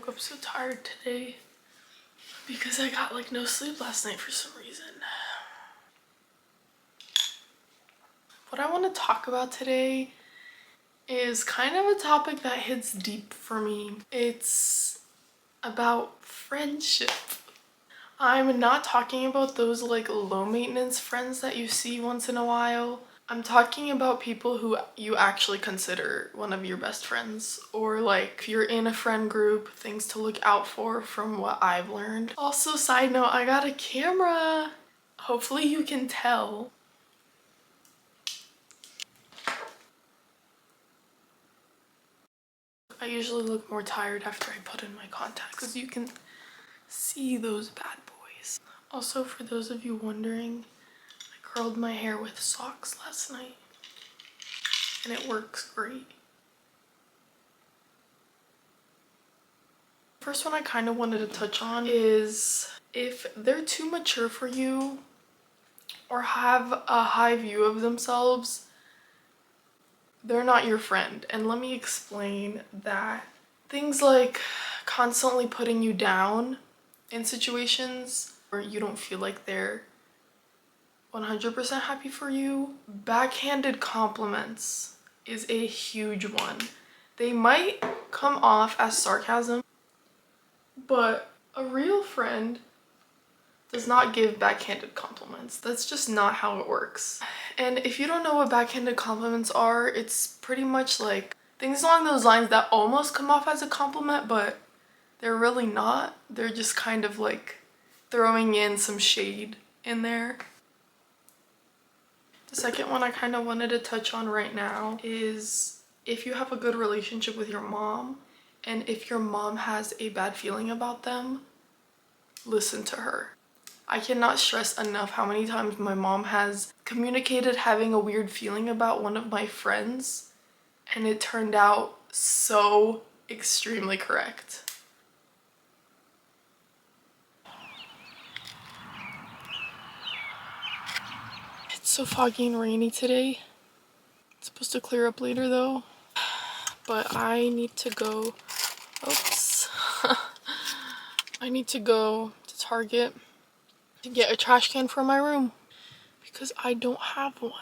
woke up so tired today because I got like no sleep last night for some reason. What I want to talk about today is kind of a topic that hits deep for me. It's about friendship. I'm not talking about those like low maintenance friends that you see once in a while. I'm talking about people who you actually consider one of your best friends, or like if you're in a friend group, things to look out for from what I've learned. Also, side note, I got a camera. Hopefully you can tell. I usually look more tired after I put in my contacts because you can see those bad boys. Also, for those of you wondering, I curled my hair with socks last night and it works great. First one I kind of wanted to touch on is if they're too mature for you or have a high view of themselves, they're not your friend. And let me explain that. Things like constantly putting you down in situations where you don't feel like they're 100% happy for you. Backhanded compliments is a huge one. They might come off as sarcasm, but a real friend does not give backhanded compliments. That's just not how it works. And if you don't know what backhanded compliments are, it's pretty much like things along those lines that almost come off as a compliment, but they're really not. They're just kind of like throwing in some shade in there. The second one I kind of wanted to touch on right now is if you have a good relationship with your mom, and if your mom has a bad feeling about them, listen to her. I cannot stress enough how many times my mom has communicated having a weird feeling about one of my friends, and it turned out so extremely correct. It's so foggy and rainy today. It's supposed to clear up later though. But I need to go, oops. I need to go to Target to get a trash can for my room because I don't have one.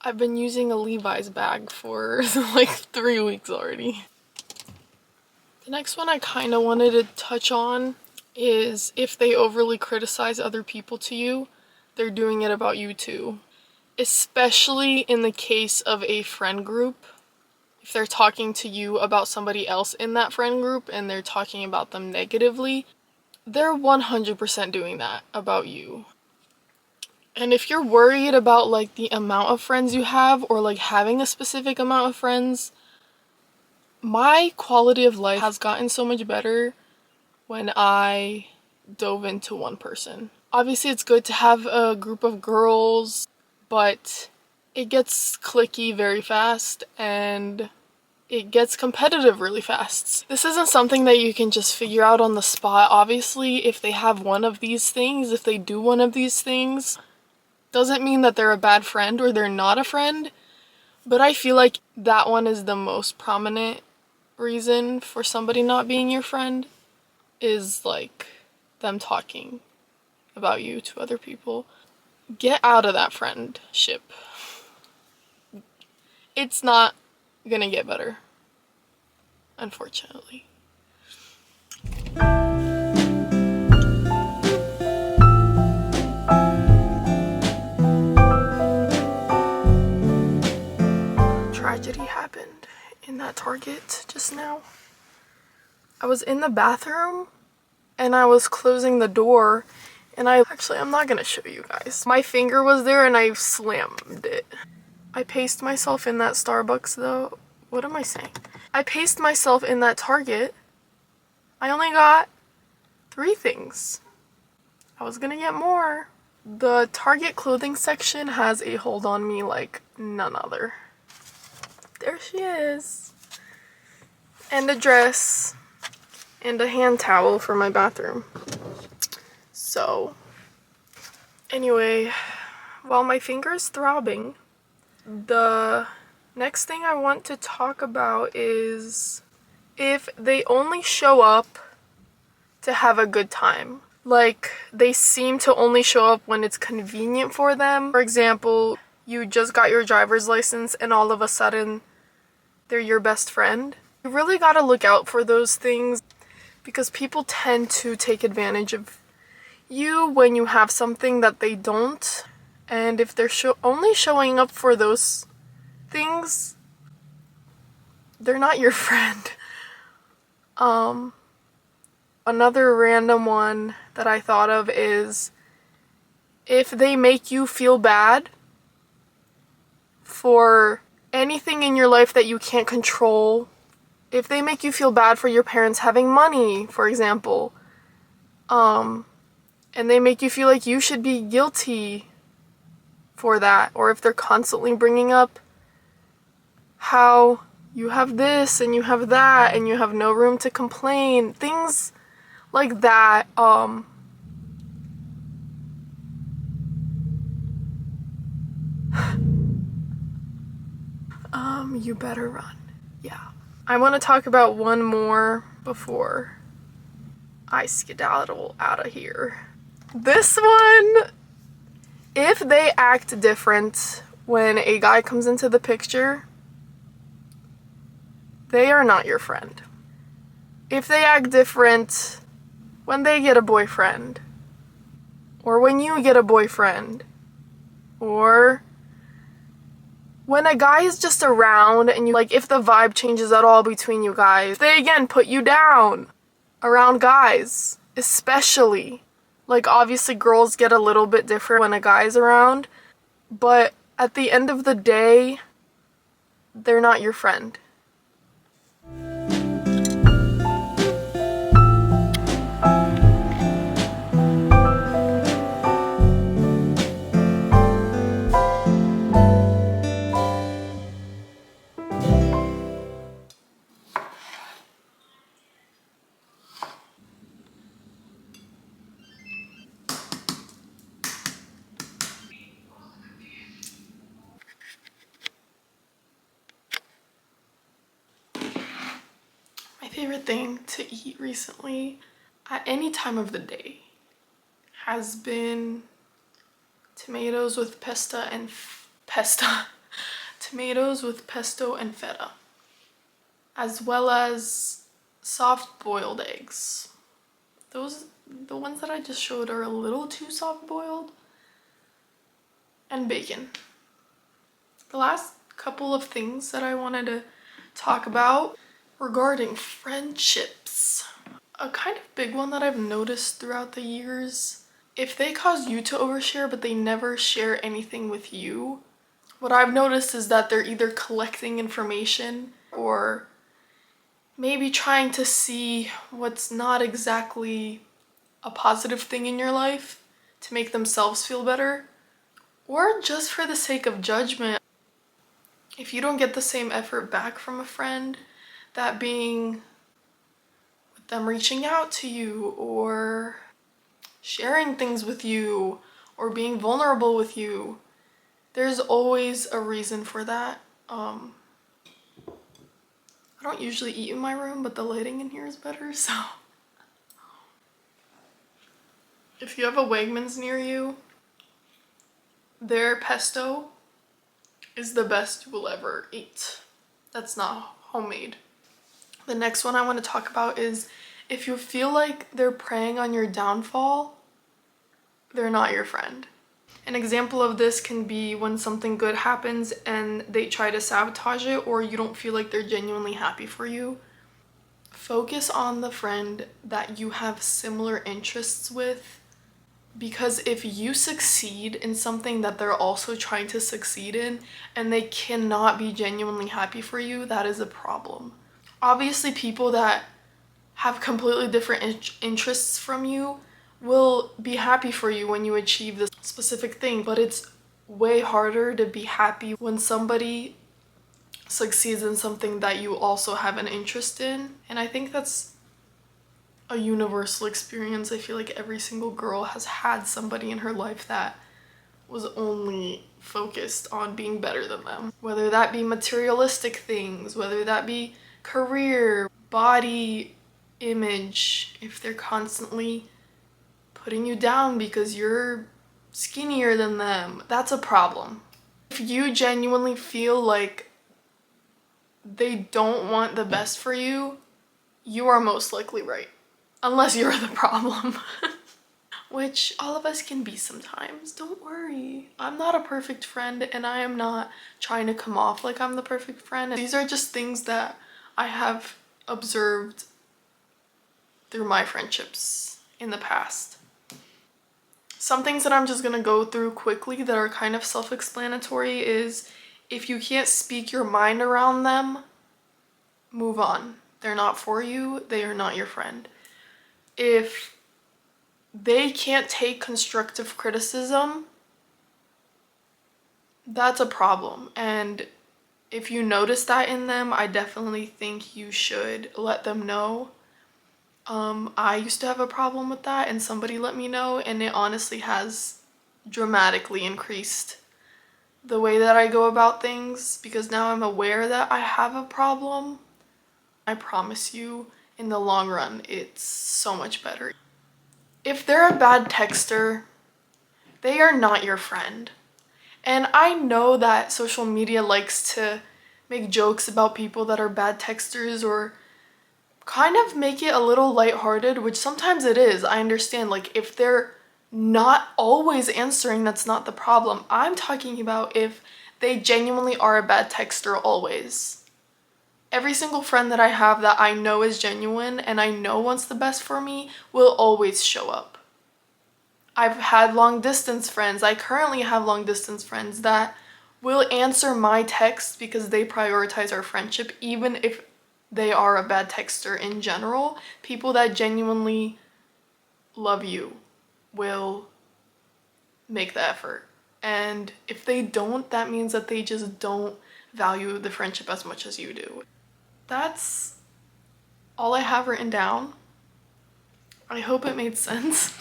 I've been using a Levi's bag for like 3 weeks already. The next one I kind of wanted to touch on is if they overly criticize other people to you, they're doing it about you too. Especially in the case of a friend group. If they're talking to you about somebody else in that friend group and they're talking about them negatively, they're 100% doing that about you. And if you're worried about like the amount of friends you have or like having a specific amount of friends, my quality of life has gotten so much better when I dove into one person. Obviously it's good to have a group of girls, but it gets cliquey very fast and it gets competitive really fast. This isn't something that you can just figure out on the spot. Obviously, if they have one of these things, if they do one of these things, doesn't mean that they're a bad friend or they're not a friend. But I feel like that one is the most prominent reason for somebody not being your friend, is like them talking about you to other people. Get out of that friendship. It's not gonna get better, unfortunately. Tragedy happened in that Target just now. I was in the bathroom and I was closing the door and I'm not gonna show you guys. My finger was there and I slammed it. I paced myself in that Starbucks though. What am I saying? I paced myself in that Target. I only got 3 things. I was gonna get more. The Target clothing section has a hold on me like none other. There she is. And a dress. And a hand towel for my bathroom. So, anyway, while my finger's throbbing, the next thing I want to talk about is if they only show up to have a good time. Like, they seem to only show up when it's convenient for them. For example, you just got your driver's license and all of a sudden they're your best friend. You really gotta look out for those things because people tend to take advantage of you when you have something that they don't. And if they're only showing up for those things, they're not your friend. Another random one that I thought of is if they make you feel bad for anything in your life that you can't control. If they make you feel bad for your parents having money, for example, and they make you feel like you should be guilty for that, or if they're constantly bringing up how you have this and you have that and you have no room to complain, things like that, you better run. Yeah. I want to talk about one more before I skedaddle out of here. This one, if they act different when a guy comes into the picture, they are not your friend. If they act different when they get a boyfriend, or when you get a boyfriend, or when a guy is just around and you, like, if the vibe changes at all between you guys, they again put you down around guys, especially. Like, obviously girls get a little bit different when a guy's around, but at the end of the day, they're not your friend. My favorite thing to eat recently, at any time of the day, has been tomatoes with tomatoes with pesto and feta, as well as soft boiled eggs. The ones that I just showed are a little too soft boiled, and bacon. The last couple of things that I wanted to talk about regarding friendships. A kind of big one that I've noticed throughout the years, if they cause you to overshare but they never share anything with you, what I've noticed is that they're either collecting information or maybe trying to see what's not exactly a positive thing in your life to make themselves feel better, or just for the sake of judgment. If you don't get the same effort back from a friend, that being with them reaching out to you or sharing things with you or being vulnerable with you, there's always a reason for that. I don't usually eat in my room, but the lighting in here is better, so. If you have a Wegmans near you, their pesto is the best you will ever eat. That's not homemade. The next one I want to talk about is if you feel like they're preying on your downfall, they're not your friend. An example of this can be when something good happens and they try to sabotage it, or you don't feel like they're genuinely happy for you. Focus on the friend that you have similar interests with, because if you succeed in something that they're also trying to succeed in and they cannot be genuinely happy for you, that is a problem. Obviously, people that have completely different interests from you will be happy for you when you achieve this specific thing, but it's way harder to be happy when somebody succeeds in something that you also have an interest in. And I think that's a universal experience. I feel like every single girl has had somebody in her life that was only focused on being better than them. Whether that be materialistic things, whether that be career, body image, if they're constantly putting you down because you're skinnier than them, that's a problem. If you genuinely feel like they don't want the best for you, you are most likely right. Unless you're the problem. Which all of us can be sometimes. Don't worry. I'm not a perfect friend, and I am not trying to come off like I'm the perfect friend. These are just things that I have observed through my friendships in the past. Some things that I'm just gonna go through quickly that are kind of self-explanatory is if you can't speak your mind around them, move on. They're not for you. They are not your friend. If they can't take constructive criticism, that's a problem. And if you notice that in them, I definitely think you should let them know. I used to have a problem with that, and somebody let me know, and it honestly has dramatically increased the way that I go about things, because now I'm aware that I have a problem. I promise you, in the long run, it's so much better. If they're a bad texter, they are not your friend. And I know that social media likes to make jokes about people that are bad texters or kind of make it a little lighthearted, which sometimes it is. I understand, like, if they're not always answering, that's not the problem. I'm talking about if they genuinely are a bad texter always. Every single friend that I have that I know is genuine and I know wants the best for me will always show up. I've had long distance friends. I currently have long distance friends that will answer my texts because they prioritize our friendship, even if they are a bad texter in general. People that genuinely love you will make the effort. And if they don't, that means that they just don't value the friendship as much as you do. That's all I have written down. I hope it made sense.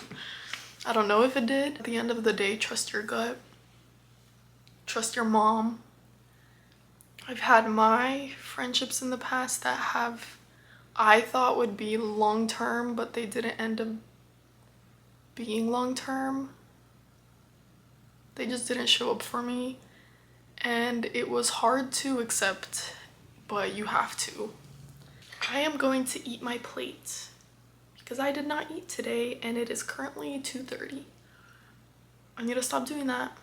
I don't know if it did. At the end of the day, trust your gut. Trust your mom. I've had my friendships in the past that I thought would be long-term, but they didn't end up being long-term. They just didn't show up for me. And it was hard to accept, but you have to. I am going to eat my plate because I did not eat today and it is currently 2:30. I need to stop doing that.